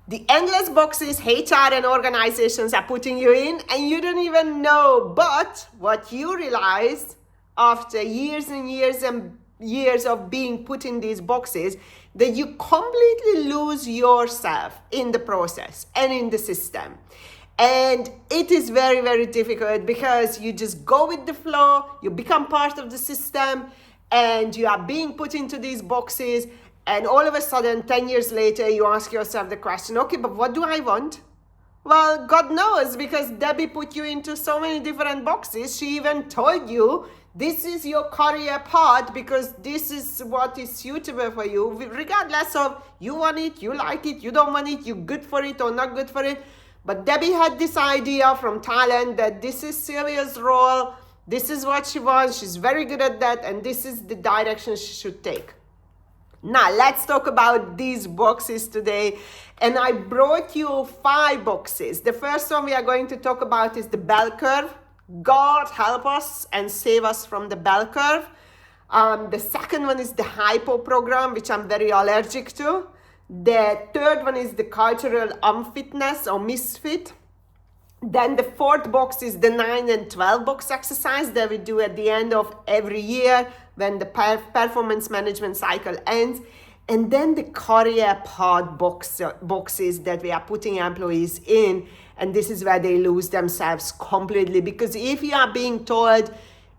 the endless boxes HR and organizations are putting you in, and you don't even know. But what you realize after years and years and years of being put in these boxes, that you completely lose yourself in the process and in the system. And it is very, very difficult because you just go with the flow, you become part of the system, and you are being put into these boxes. And all of a sudden, 10 years later, you ask yourself the question, okay, but what do I want? Well, God knows, because Debbie put you into so many different boxes. She even told you, this is your career path because this is what is suitable for you, regardless of you want it, you like it, you don't want it, you're good for it or not good for it. But Debbie had this idea from Thailand that this is Sylvia's role, this is what she wants, she's very good at that, and this is the direction she should take. Now, let's talk about these boxes today. And I brought you 5 boxes. The first one we are going to talk about is the bell curve. God help us and save us from the bell curve. The second one is the HiPo program, which I'm very allergic to. The third one is the cultural unfitness or misfit. Then the fourth box is the 9 and 12 box exercise that we do at the end of every year when the performance management cycle ends. And then the career path boxes that we are putting employees in. And this is where they lose themselves completely. Because if you are being told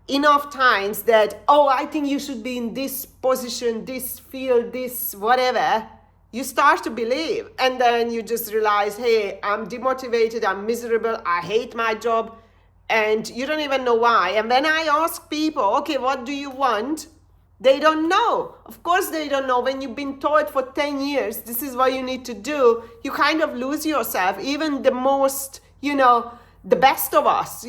enough times that, oh, I think you should be in this position, this field, this whatever, you start to believe, and then you just realize, hey, I'm demotivated, I'm miserable, I hate my job, and you don't even know why. And when I ask people, okay, what do you want? They don't know. Of course they don't know. When you've been told for 10 years, this is what you need to do, you kind of lose yourself. Even the most, the best of us,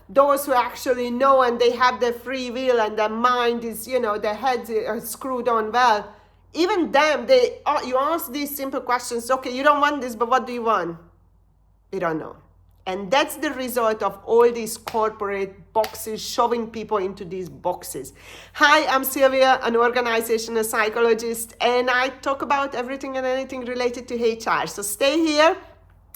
those who actually know and they have their free will and their mind is, their heads are screwed on well. Even them, you ask these simple questions, okay, you don't want this, but what do you want? We don't know. And that's the result of all these corporate boxes, shoving people into these boxes. Hi, I'm Sylvia, an organizational psychologist, and I talk about everything and anything related to HR. So stay here.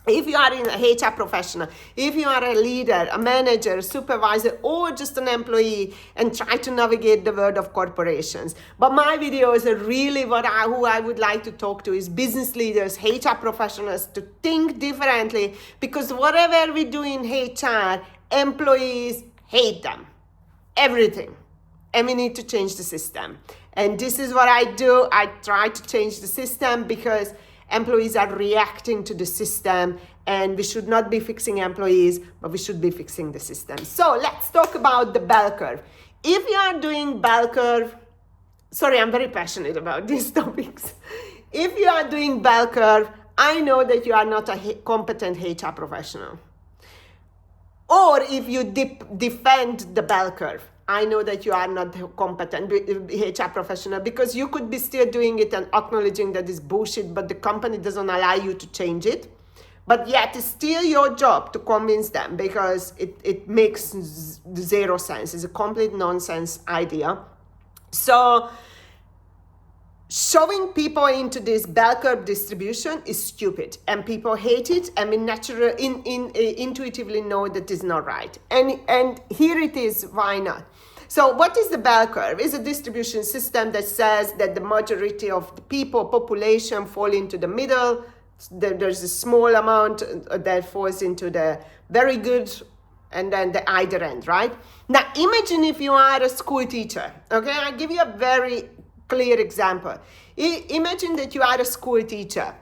If you are an HR professional, if you are a leader, a manager, supervisor, or just an employee and try to navigate the world of corporations. But my videos are really who I would like to talk to is business leaders, HR professionals, to think differently, because whatever we do in HR, employees hate them, everything. And we need to change the system. And this is what I do. I try to change the system because employees are reacting to the system, and we should not be fixing employees, but we should be fixing the system. So let's talk about the bell curve. If you are doing bell curve, sorry, I'm very passionate about these topics. If you are doing bell curve, I know that you are not a competent HR professional. Or if you defend the bell curve, I know that you are not a competent HR professional, because you could be still doing it and acknowledging that it's bullshit, but the company doesn't allow you to change it. But yet it's still your job to convince them, because it makes zero sense. It's a complete nonsense idea. So shoving people into this bell curve distribution is stupid, and people hate it, and we intuitively know that is not right. And here it is, why not? So what is the bell curve? It's a distribution system that says that the majority of the population fall into the middle. There's a small amount that falls into the very good, and then the either end, right? Now imagine if you are a school teacher, okay? I'll give you a very clear example. Imagine that you are a school teacher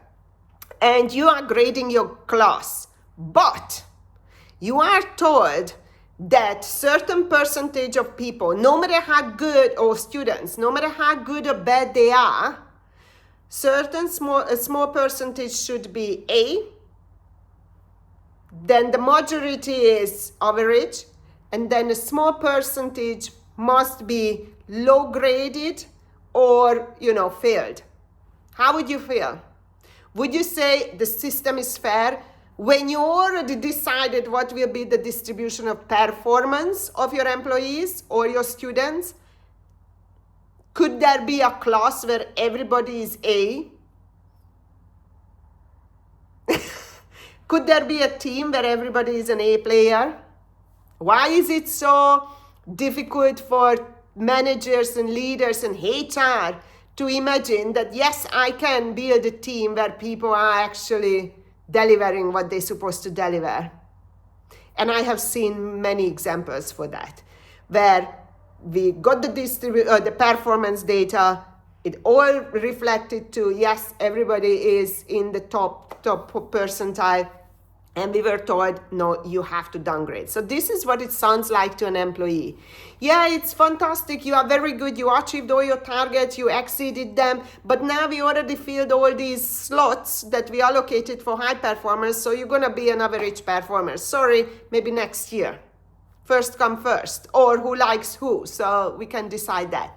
and you are grading your class, but you are told that certain percentage of people, no matter how good, or students, no matter how good or bad they are, a small percentage should be A, then the majority is average, and then a small percentage must be low graded or, failed. How would you feel? Would you say the system is fair when you already decided what will be the distribution of performance of your employees or your students? Could there be a class where everybody is A? Could there be a team where everybody is an A player? Why is it so difficult for managers and leaders and HR to imagine that, yes, I can build a team where people are actually delivering what they're supposed to deliver? And I have seen many examples for that, where we got the performance data, it all reflected to, yes, everybody is in the top percentile, and we were told, no, you have to downgrade. So this is what it sounds like to an employee. Yeah, it's fantastic, you are very good, you achieved all your targets, you exceeded them, but now we already filled all these slots that we allocated for high performers, so you're gonna be an average performer. Sorry, maybe next year. First come first, or who likes who, so we can decide that.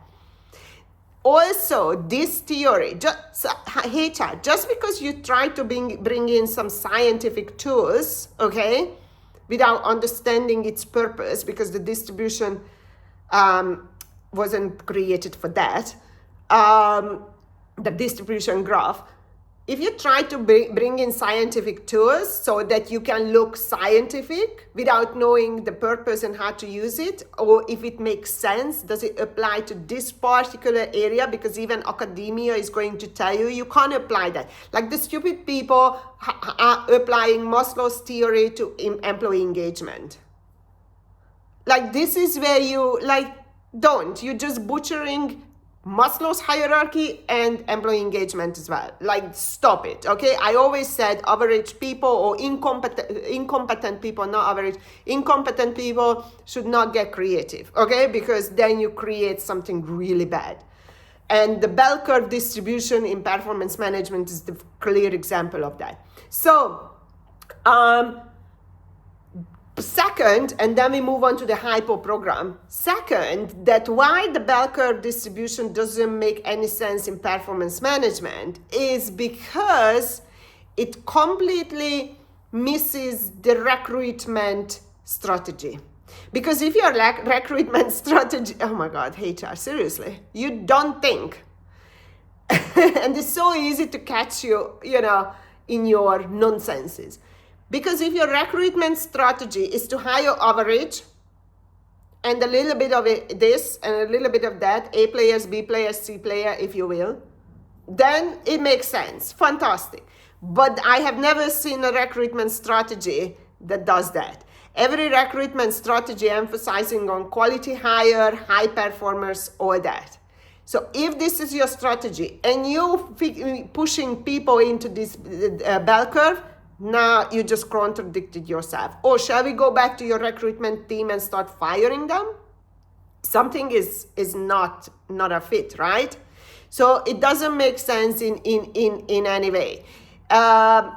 Also, this theory, HR, just because you try to bring in some scientific tools, okay, without understanding its purpose, because the distribution wasn't created for that, the distribution graph, if you try to bring in scientific tools so that you can look scientific without knowing the purpose and how to use it, or if it makes sense, does it apply to this particular area? Because even academia is going to tell you can't apply that. Like the stupid people are applying Maslow's theory to employee engagement. Like this is where you're just butchering Maslow's hierarchy and employee engagement as well. Like, stop it, okay? I always said average people or incompetent people, not average, incompetent people should not get creative, okay? Because then you create something really bad. And the bell curve distribution in performance management is the clear example of that. So, second, and then we move on to the HiPo program. Second, that why the bell curve distribution doesn't make any sense in performance management is because it completely misses the recruitment strategy. Because if your recruitment strategy, oh my God, HR, seriously, you don't think. And it's so easy to catch you, in your nonsenses. Because if your recruitment strategy is to hire average and a little bit of this and a little bit of that, A players, B players, C player, if you will, then it makes sense. Fantastic. But I have never seen a recruitment strategy that does that. Every recruitment strategy emphasizing on quality hire, high performers, all that. So if this is your strategy and you pushing people into this bell curve, now you just contradicted yourself. Or shall we go back to your recruitment team and start firing them? Something is not a fit, right? So it doesn't make sense in any way. And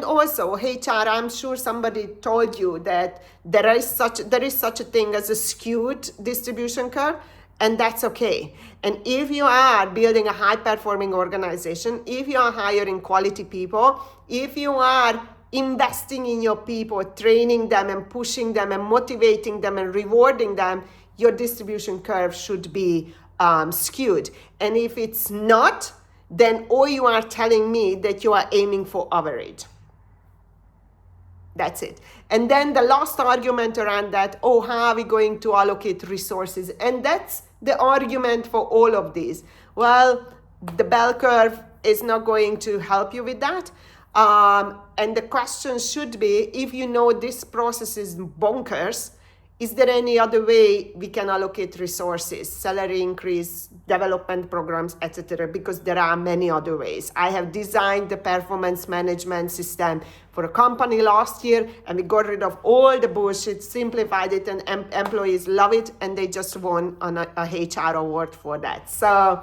also HR, I'm sure somebody told you that there is such a thing as a skewed distribution curve. And that's okay. And if you are building a high-performing organization, if you are hiring quality people, if you are investing in your people, training them and pushing them and motivating them and rewarding them, your distribution curve should be skewed. And if it's not, then all you are telling me that you are aiming for average. That's it. And then the last argument around that, how are we going to allocate resources? And that's the argument for all of these. Well, the bell curve is not going to help you with that. And the question should be, if you know this process is bonkers, is there any other way we can allocate resources, salary increase, development programs, etc.? Because there are many other ways. I have designed the performance management system for a company last year, and we got rid of all the bullshit, simplified it, and employees love it, and they just won a HR award for that. So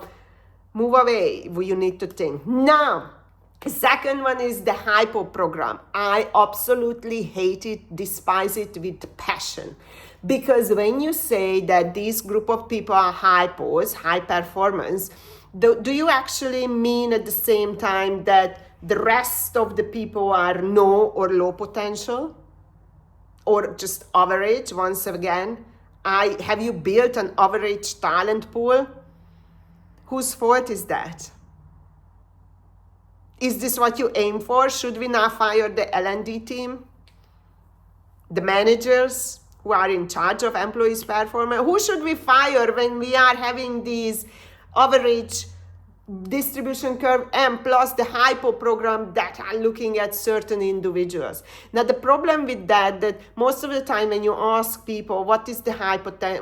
move away. You need to think. Now, the second one is the HiPo program. I absolutely hate it, despise it with passion. Because when you say that this group of people are HiPos, high performance, do you actually mean at the same time that the rest of the people are no or low potential? Or just average once again? Have you built an average talent pool? Whose fault is that? Is this what you aim for? Should we now fire the L&D team? The managers who are in charge of employees' performance? Who should we fire when we are having these average distribution curve and plus the HiPo program that are looking at certain individuals? Now the problem with that most of the time when you ask people what is the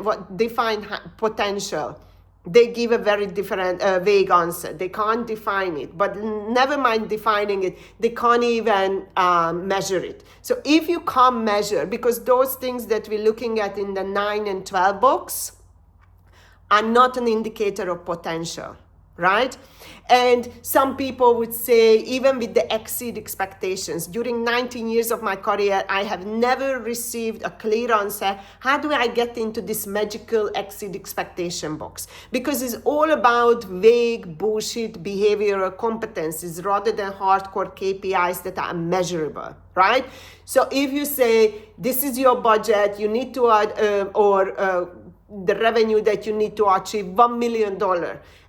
what define potential, they give a very different vague answer. They can't define it, but never mind defining it, they can't even measure it. So if you can't measure, because those things that we're looking at in the 9 and 12 box are not an indicator of potential, right? And some people would say, even with the exceed expectations, during 19 years of my career, I have never received a clear answer. How do I get into this magical exceed expectation box? Because it's all about vague bullshit behavioral competencies rather than hardcore KPIs that are measurable, right? So if you say, this is your budget, you need to add, the revenue that you need to achieve, $1 million.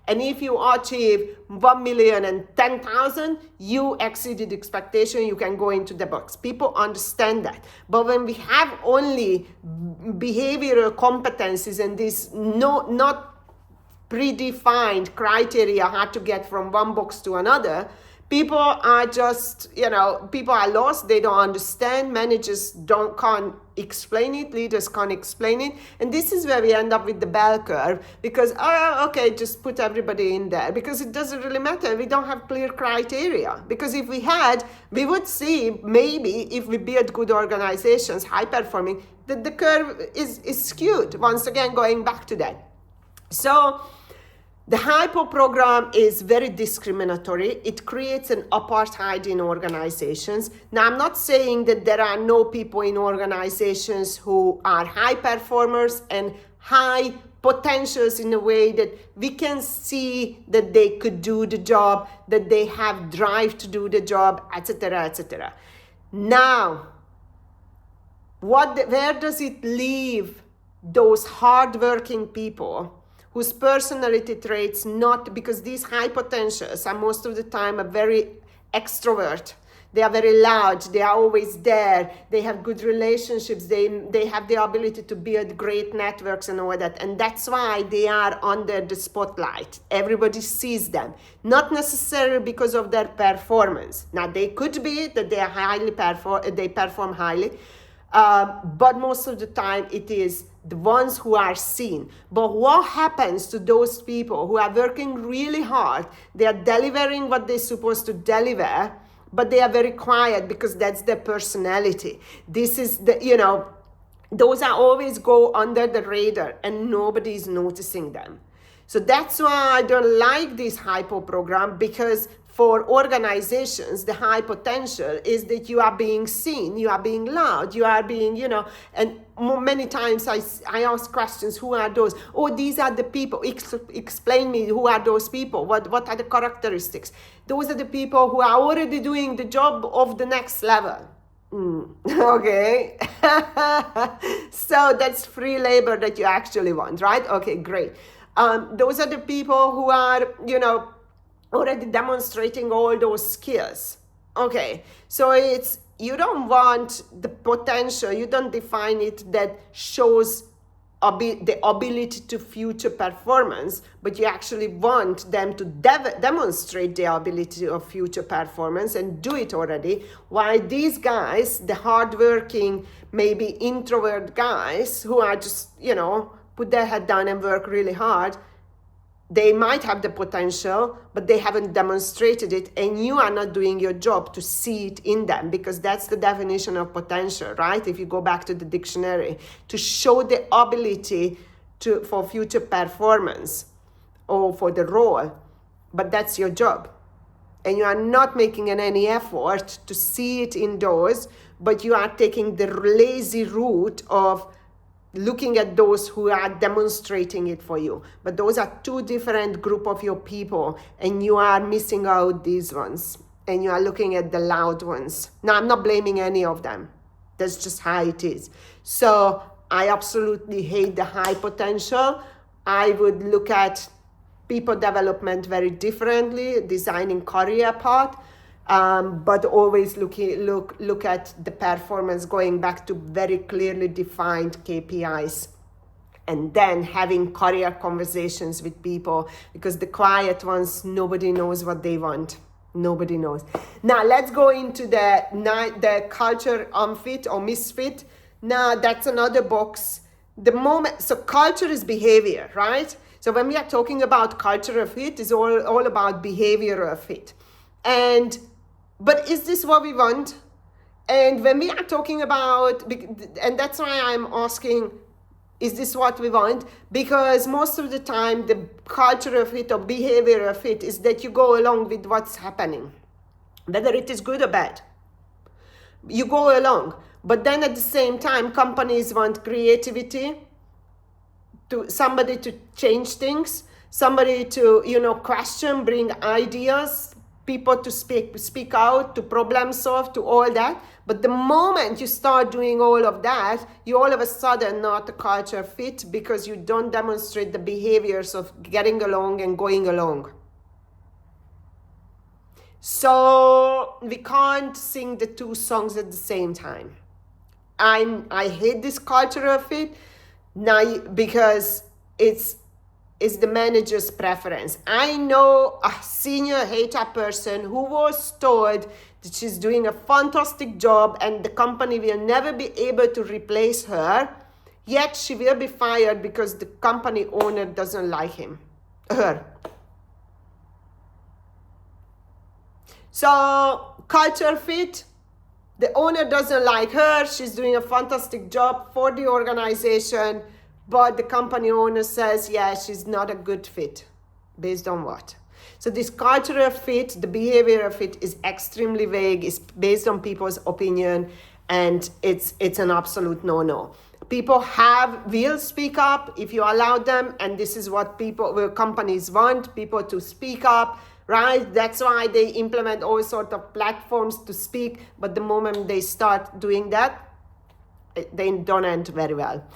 And if you achieve 1,010,000, you exceeded expectation, you can go into the box. People understand that. But when we have only behavioral competencies and this not predefined criteria how to get from one box to another, people are just, people are lost. They don't understand. Managers can't explain it. Leaders can't explain it. And this is where we end up with the bell curve because, okay, just put everybody in there because it doesn't really matter. We don't have clear criteria because if we had, we would see maybe if we build good organizations, high performing, that the curve is skewed. Once again, going back to that. So the HiPo program is very discriminatory. It creates an apartheid in organizations. Now, I'm not saying that there are no people in organizations who are high performers and high potentials in a way that we can see that they could do the job, that they have drive to do the job, etc., etc. Now, where does it leave those hardworking people whose personality traits not, because these high potentials are most of the time a very extrovert. They are very loud, they are always there, they have good relationships, they have the ability to build great networks and all that. And that's why they are under the spotlight. Everybody sees them, not necessarily because of their performance. Now they could be that they are they perform highly, but most of the time it is the ones who are seen. But what happens to those people who are working really hard? They are delivering what they're supposed to deliver, but they are very quiet because that's their personality. This is those are always go under the radar and nobody is noticing them. So that's why I don't like this HiPo program, because for organizations, the high potential is that you are being seen, you are being loud, you are being, and many times I ask questions, who are those? Oh, these are the people. Explain me, who are those people? What are the characteristics? Those are the people who are already doing the job of the next level. Okay. So that's free labor that you actually want, right? Okay, great. Those are the people who are, already demonstrating all those skills. Okay, so you don't want the potential, you don't define it that shows the ability to future performance, but you actually want them to demonstrate the ability of future performance and do it already. While these guys, the hardworking, maybe introvert guys who are just, put their head down and work really hard, they might have the potential, but they haven't demonstrated it, and you are not doing your job to see it in them, because that's the definition of potential, right? If you go back to the dictionary, to show the ability for future performance or for the role, but that's your job. And you are not making any effort to see it in those, but you are taking the lazy route of looking at those who are demonstrating it for you. But those are two different group of your people, and you are missing out these ones, and you are looking at the loud ones. Now, I'm not blaming any of them. That's just how it is. So I absolutely hate the high potential. I would look at people development very differently, designing career path. but always look at the performance, going back to very clearly defined KPIs. And then having career conversations with people, because the quiet ones, nobody knows what they want. Nobody knows. Now let's go into the culture unfit or misfit. Now that's another box. So culture is behavior, right? So when we are talking about cultural fit, it's all about behavioral fit. But is this what we want? And when we are talking about, and that's why I'm asking, is this what we want? Because most of the time, the cultural fit or behavioral fit is that you go along with what's happening, whether it is good or bad. You go along. But then at the same time, companies want creativity, somebody to change things, somebody to, question, bring ideas, people to speak out, to problem solve, to all that. But the moment you start doing all of that, you all of a sudden not a culture fit, because you don't demonstrate the behaviors of getting along and going along. So we can't sing the two songs at the same time. I hate this cultural fit now, because it's the manager's preference. I know a senior HR person who was told that she's doing a fantastic job and the company will never be able to replace her, yet she will be fired because the company owner doesn't like her. So culture fit, the owner doesn't like her, she's doing a fantastic job for the organization, but the company owner says, yeah, she's not a good fit. Based on what? So this cultural fit, the behavioral fit, is extremely vague. It's based on people's opinion, and it's an absolute no-no. People will speak up if you allow them, and this is what companies want, people to speak up, right? That's why they implement all sorts of platforms to speak, but the moment they start doing that, they don't end very well.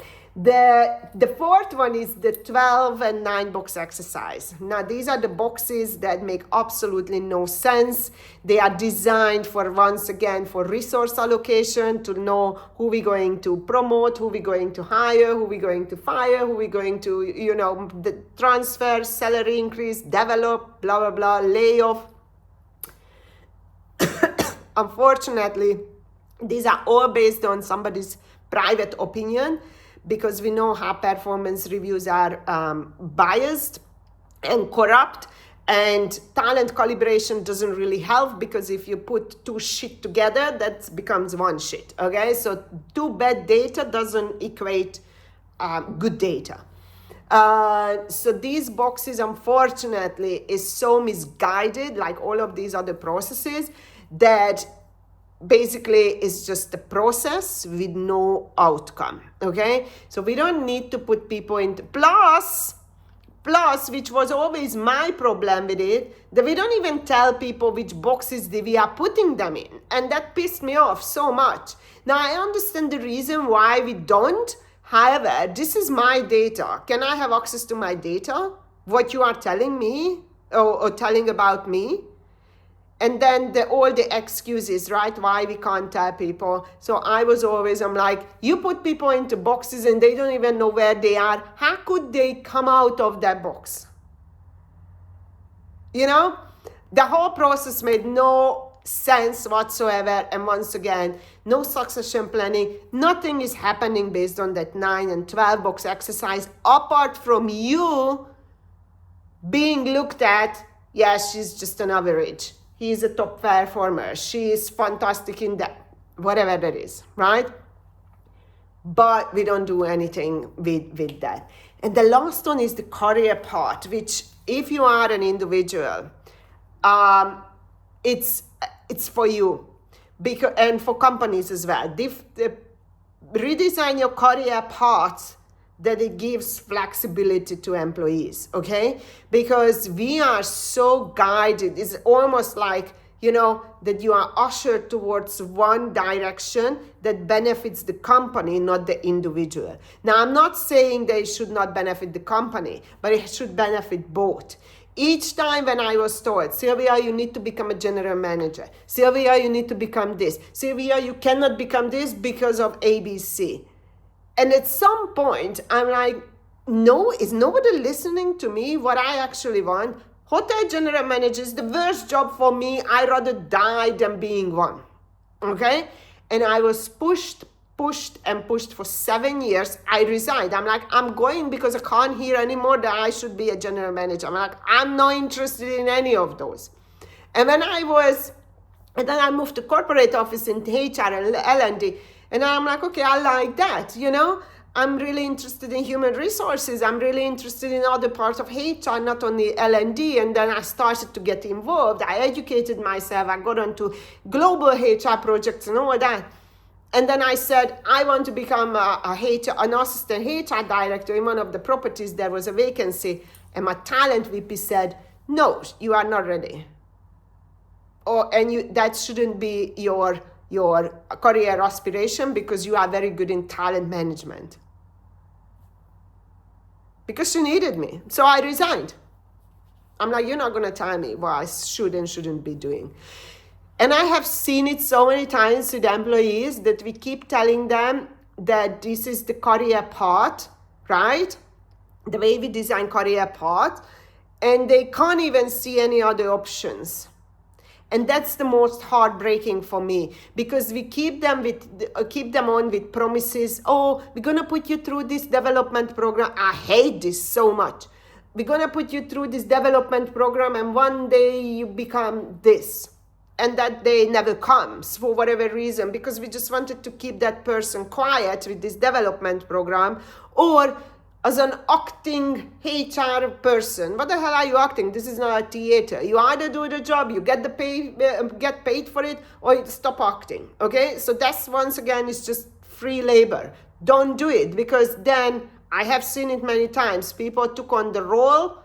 The fourth one is the 12 and 9 box exercise. Now, these are the boxes that make absolutely no sense. They are designed once again, for resource allocation, to know who we're going to promote, who we're going to hire, who we're going to fire, who we're going to, the transfer, salary increase, develop, blah, blah, blah, layoff. Unfortunately, these are all based on somebody's private opinion, because we know how performance reviews are biased and corrupt, and talent calibration doesn't really help, because if you put two shit together, that becomes one shit, okay? So two bad data doesn't equate good data. So these boxes, unfortunately, is so misguided, like all of these other processes, that basically it's just a process with no outcome, okay? So we don't need to put people into plus, which was always my problem with it, that we don't even tell people which boxes we are putting them in, and that pissed me off so much. Now, I understand the reason why we don't. However, this is my data. Can I have access to my data? What you are telling me or telling about me? And then all the excuses, right? Why we can't tell people. So I'm like, you put people into boxes and they don't even know where they are. How could they come out of that box? The whole process made no sense whatsoever. And once again, no succession planning. Nothing is happening based on that 9 and 12 box exercise, apart from you being looked at, yeah, she's just an average. He's a top performer. She is fantastic in that, whatever that is, right? But we don't do anything with that. And the last one is the career part, which if you are an individual, it's for you, and for companies as well. Redesign your career path, that it gives flexibility to employees, okay? Because we are so guided. It's almost like, that you are ushered towards one direction that benefits the company, not the individual. Now, I'm not saying they should not benefit the company, but it should benefit both. Each time when I was told, Sylvia, you need to become a general manager. Sylvia, you need to become this. Sylvia, you cannot become this because of ABC. And at some point, I'm like, no, is nobody listening to me what I actually want? Hotel general manager is the worst job for me. I'd rather die than being one. Okay? And I was pushed for 7 years. I resigned. I'm like, I'm going because I can't hear anymore that I should be a general manager. I'm like, I'm not interested in any of those. And then then I moved to corporate office in HR and L&D. And I'm like, okay, I like that, I'm really interested in human resources. I'm really interested in other parts of HR, not only L&D. And then I started to get involved. I educated myself. I got onto global HR projects and all that. And then I said, I want to become an assistant HR director in one of the properties. There was a vacancy. And my talent VP said, no, you are not ready. That shouldn't be your career aspiration because you are very good in talent management. Because she needed me. So I resigned. I'm like, you're not going to tell me what I should and shouldn't be doing. And I have seen it so many times with employees that we keep telling them that this is the career path, right? The way we design career path. And they can't even see any other options. And that's the most heartbreaking for me because we keep them on with promises. Oh, we're going to put you through this development program. I hate this so much. We're going to put you through this development program and one day you become this. And that day never comes for whatever reason because we just wanted to keep that person quiet with this development program or as an acting HR person. What the hell are you acting? This is not a theater. You either do the job, you get paid for it, or you stop acting. Okay? So that's once again is just free labor. Don't do it because then I have seen it many times. People took on the role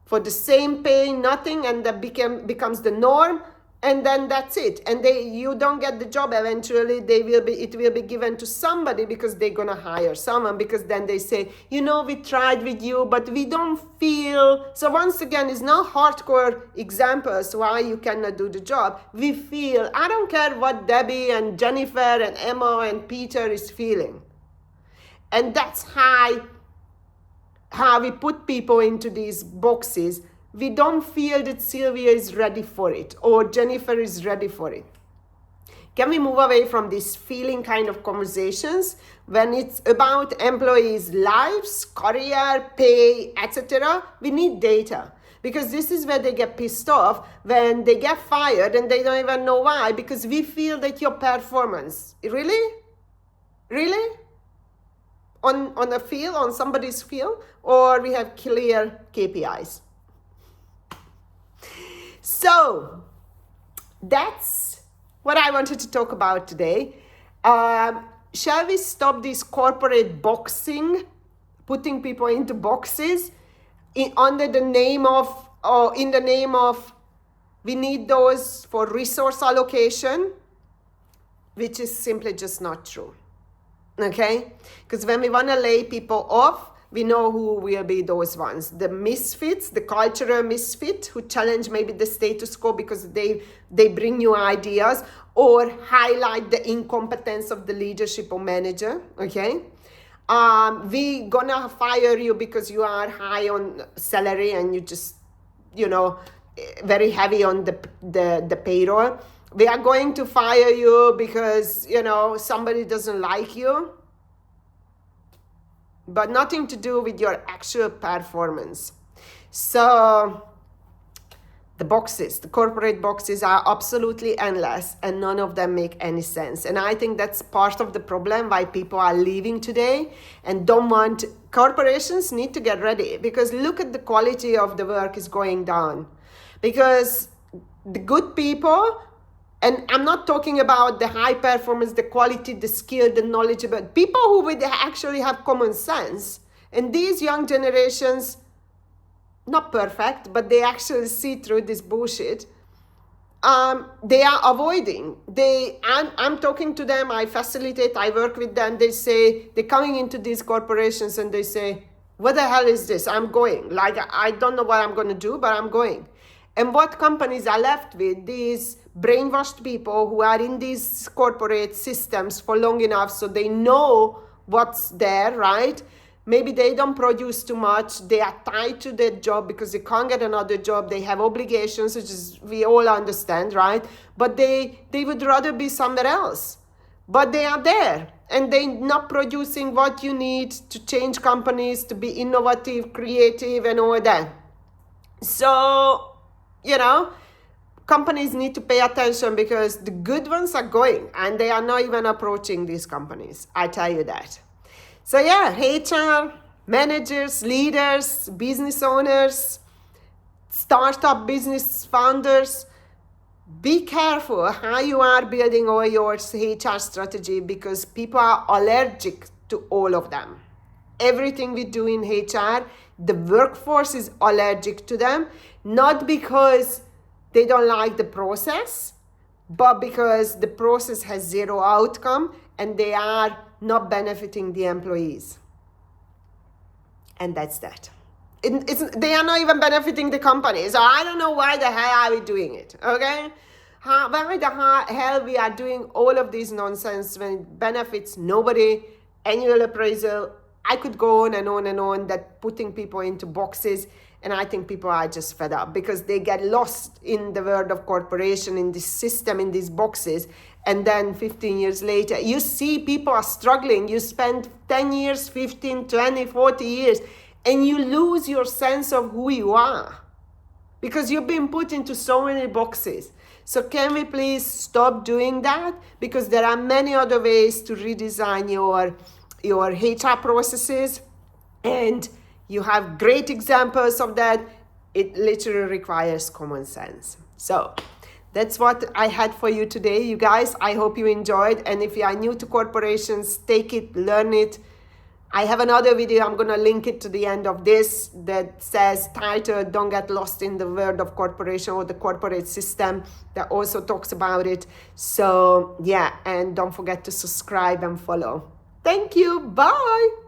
for the same pay, nothing, and that becomes the norm. And then that's it. And you don't get the job eventually. It will be given to somebody because they're going to hire someone because then they say, we tried with you, but we don't feel. So once again, it's not hardcore examples why you cannot do the job. We feel. I don't care what Debbie and Jennifer and Emma and Peter is feeling. And that's how we put people into these boxes. We don't feel that Sylvia is ready for it or Jennifer is ready for it. Can we move away from these feeling kind of conversations when it's about employees' lives, career, pay, etc.? We need data because this is where they get pissed off when they get fired and they don't even know why because we feel that your performance, really? On somebody's field, or we have clear KPIs. So that's what I wanted to talk about today. Shall we stop this corporate boxing, putting people into boxes in the name of we need those for resource allocation, which is simply just not true. Okay? Because when we want to lay people off, we know who will be those ones. The misfits, the cultural misfit who challenge maybe the status quo because they bring new ideas or highlight the incompetence of the leadership or manager, okay? We gonna fire you because you are high on salary and you just, very heavy on the payroll. We are going to fire you because, somebody doesn't like you. But nothing to do with your actual performance. So the corporate boxes are absolutely endless and none of them make any sense. And I think that's part of the problem why people are leaving today and corporations need to get ready because look at the quality of the work is going down. Because the good people, and I'm not talking about the high performance, the quality, the skill, the knowledge, but people who would actually have common sense. And these young generations, not perfect, but they actually see through this bullshit. They are avoiding. I'm talking to them, I facilitate, I work with them. They say, they're coming into these corporations and they say, what the hell is this? I'm going. Like, I don't know what I'm going to do, but I'm going. And what companies are left with? These brainwashed people who are in these corporate systems for long enough so they know what's there, right? Maybe they don't produce too much. They are tied to their job because they can't get another job. They have obligations, which is, we all understand, right? But they would rather be somewhere else. But they are there and they're not producing what you need to change companies, to be innovative, creative, and all that. So, you know, companies need to pay attention because the good ones are going and they are not even approaching these companies. I tell you that. So yeah, HR, managers, leaders, business owners, startup business founders, be careful how you are building all your HR strategy because people are allergic to all of them. Everything we do in HR, the workforce is allergic to them, not because they don't like the process, but because the process has zero outcome and they are not benefiting the employees. And that's that. They are not even benefiting the company. So I don't know why the hell are we doing it, okay? Why the hell we are doing all of this nonsense when it benefits nobody? Annual appraisal, I could go on and on and on, that putting people into boxes. And I think people are just fed up because they get lost in the world of corporation, in this system, in these boxes. And then 15 years later, you see people are struggling. You spend 10 years, 15, 20, 40 years, and you lose your sense of who you are because you've been put into so many boxes. So can we please stop doing that? Because there are many other ways to redesign your HR processes, and you have great examples of that. It literally requires common sense. So that's what I had for you today, you guys. I hope you enjoyed. And if you are new to corporations, take it, learn it. I have another video, I'm going to link it to the end of this, that says title, Don't Get Lost in the World of Corporation or the Corporate System, that also talks about it. So yeah, and don't forget to subscribe and follow. Thank you. Bye.